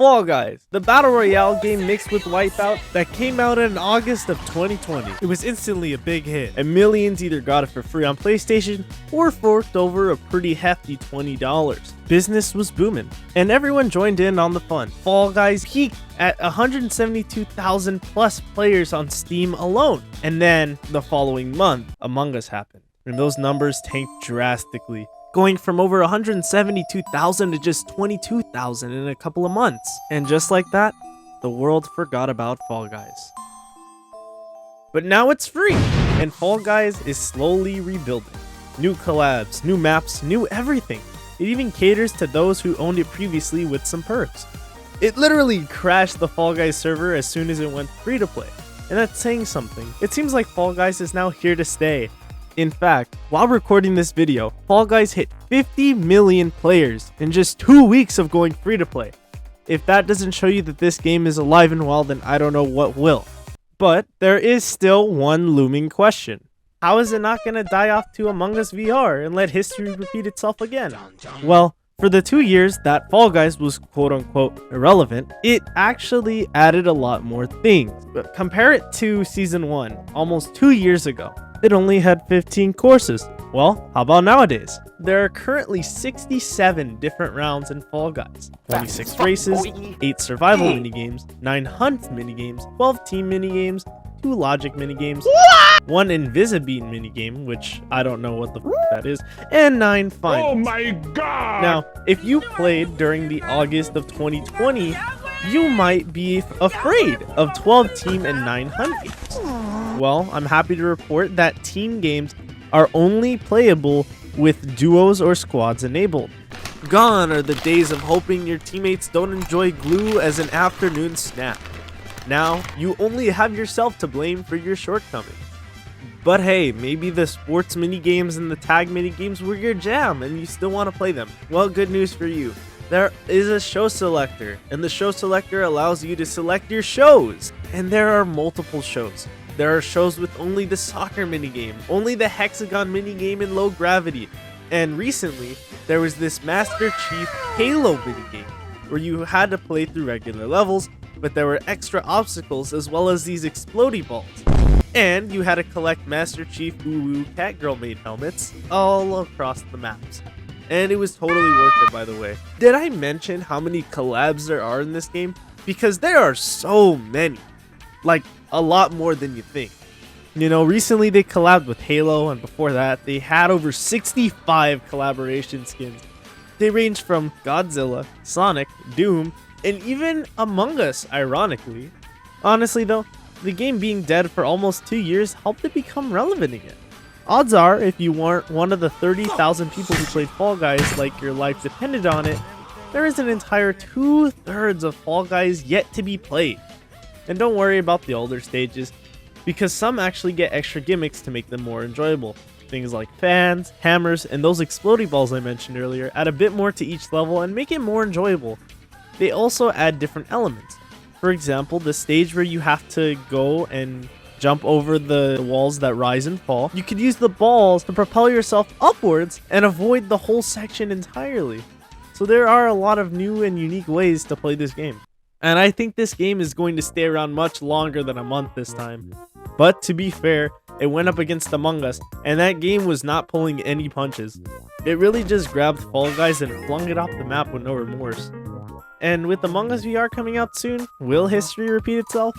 Fall Guys, the battle royale game mixed with Wipeout that came out in August of 2020. It was instantly a big hit, and millions either got it for free on PlayStation or forked over a pretty hefty $20. Business was booming, and everyone joined in on the fun. Fall Guys peaked at 172,000 plus players on Steam alone, and then the following month, Among Us happened, and those numbers tanked drastically, going from over 172,000 to just 22,000 in a couple of months. And just like that, the world forgot about Fall Guys. But now it's free, and Fall Guys is slowly rebuilding. New collabs, new maps, new everything. It even caters to those who owned it previously with some perks. It literally crashed the Fall Guys server as soon as it went free to play, and that's saying something. It seems like Fall Guys is now here to stay. In fact, while recording this video, Fall Guys hit 50 million players in just 2 weeks of going free to play. If that doesn't show you that this game is alive and well, then I don't know what will. But there is still one looming question. How is it not going to die off to Among Us VR and let history repeat itself again? Well, for the 2 years that Fall Guys was quote-unquote irrelevant, it actually added a lot more things. But compare it to Season 1, almost 2 years ago. It only had 15 courses. Well, how about nowadays? There are currently 67 different rounds in Fall Guys, 26 races, 8 survival minigames, 9 hunt minigames, 12 team minigames, 2 logic minigames, 1 invisibeam minigame, which I don't know what the f that is, and 9 finals. Oh my god! Now, if you played during the August of 2020, you might be afraid of 12 team and 9 hunt games. Well, I'm happy to report that team games are only playable with duos or squads enabled. Gone are the days of hoping your teammates don't enjoy glue as an afternoon snack. Now, you only have yourself to blame for your shortcomings. But hey, maybe the sports minigames and the tag minigames were your jam and you still want to play them. Well, good news for you. There is a show selector, and the show selector allows you to select your shows. And there are multiple shows. There are shows with only the soccer minigame, only the hexagon minigame in low gravity. And recently, there was this Master Chief Halo minigame, where you had to play through regular levels, but there were extra obstacles as well as these explodey balls. And you had to collect Master Chief Uwu Catgirl made helmets all across the maps. And it was totally worth it, by the way. Did I mention how many collabs there are in this game? Because there are so many. Like, a lot more than you think. You know, recently they collabed with Halo, and before that, they had over 65 collaboration skins. They range from Godzilla, Sonic, Doom, and even Among Us, ironically. Honestly though, the game being dead for almost 2 years helped it become relevant again. Odds are, if you weren't one of the 30,000 people who played Fall Guys like your life depended on it, there is an entire 2/3 of Fall Guys yet to be played. And don't worry about the older stages, because some actually get extra gimmicks to make them more enjoyable. Things like fans, hammers, and those exploding balls I mentioned earlier add a bit more to each level and make it more enjoyable. They also add different elements. For example, the stage where you have to go and jump over the walls that rise and fall, you could use the balls to propel yourself upwards and avoid the whole section entirely. So there are a lot of new and unique ways to play this game. And I think this game is going to stay around much longer than a month this time. But to be fair, it went up against Among Us, and that game was not pulling any punches. It really just grabbed Fall Guys and flung it off the map with no remorse. And with Among Us VR coming out soon, will history repeat itself?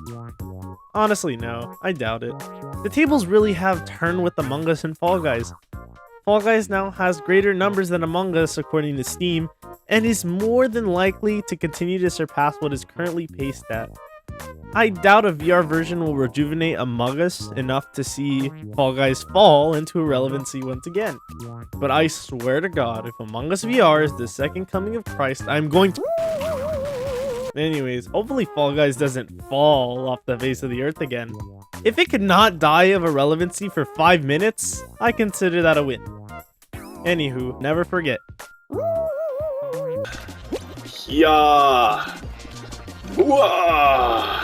Honestly, no, I doubt it. The tables really have turned with Among Us and Fall Guys. Fall Guys now has greater numbers than Among Us according to Steam, and is more than likely to continue to surpass what is currently paced at. I doubt a VR version will rejuvenate Among Us enough to see Fall Guys fall into irrelevancy once again. But I swear to God, if Among Us VR is the second coming of Christ, I'm going to... Anyways, hopefully Fall Guys doesn't fall off the face of the earth again. If it could not die of irrelevancy for 5 minutes, I consider that a win. Anywho, never forget. Yeah. Whoa.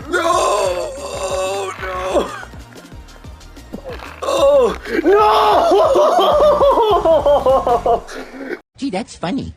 No! Oh no! Oh no! no. Gee, that's funny.